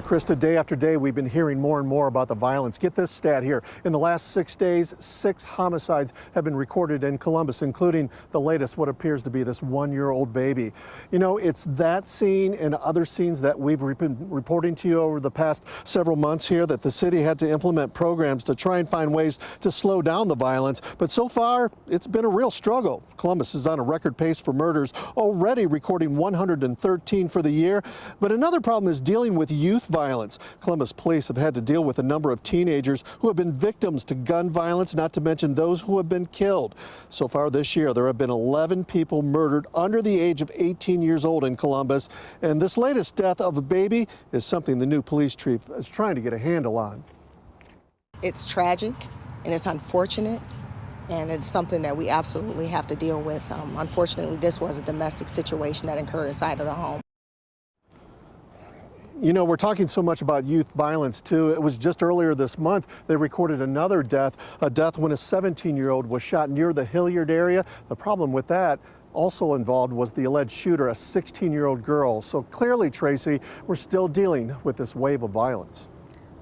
Krista, day after day, we've been hearing more and more about the violence. Get this stat here. In the last 6 days, 6 homicides have been recorded in Columbus, including the latest, what appears to be this 1-year-old baby. You know, it's that scene and other scenes that we've been reporting to you over the past several months here that the city had to implement programs to try and find ways to slow down the violence. But so far, it's been a real struggle. Columbus is on a record pace for murders, already recording 113 for the year. But another problem is dealing with youth violence. Columbus police have had to deal with a number of teenagers who have been victims to gun violence, not to mention those who have been killed. So far this year, there have been 11 people murdered under the age of 18 years old in Columbus. And this latest death of a baby is something the new police chief is trying to get a handle on. It's tragic and it's unfortunate, and it's something that we absolutely have to deal with. Unfortunately, this was a domestic situation that occurred inside of the home. You know, we're talking so much about youth violence, too. It was just earlier this month they recorded another death, a death when a 17-year-old was shot near the Hilliard area. The problem with that also involved was the alleged shooter, a 16-year-old girl. So clearly, Tracy, we're still dealing with this wave of violence.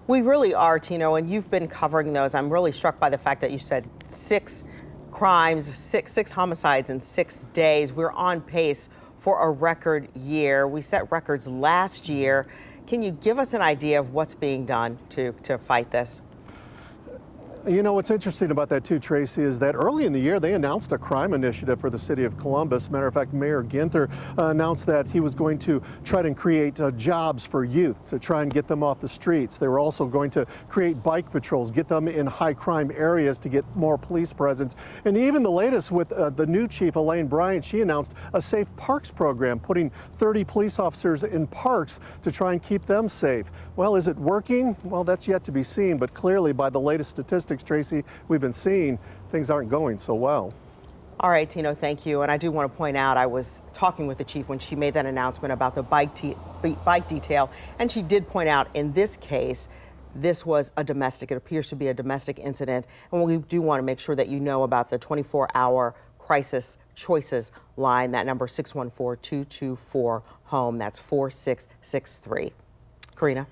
We really are, Tino, and you've been covering those. I'm really struck by the fact that you said 6 crimes, six homicides in 6 days. We're on pace for a record year. We set records last year. Can you give us an idea of what's being done to fight this? You know, what's interesting about that too, Tracy, is that early in the year they announced a crime initiative for the city of Columbus. Matter of fact, Mayor Ginther announced that he was going to try and create jobs for youth to try and get them off the streets. They were also going to create bike patrols, get them in high crime areas to get more police presence. And even the latest with the new chief, Elaine Bryant, she announced a safe parks program, putting 30 police officers in parks to try and keep them safe. Well, is it working? Well, that's yet to be seen, but clearly by the latest statistics, Tracy, we've been seeing things aren't going so well. All right, Tino, thank you. And I do want to point out, I was talking with the chief when she made that announcement about the bike detail. And she did point out in this case, this was a domestic. It appears to be a domestic incident. And we do want to make sure that you know about the 24-hour crisis choices line, that number 614-224-HOME. That's 4663. Karina.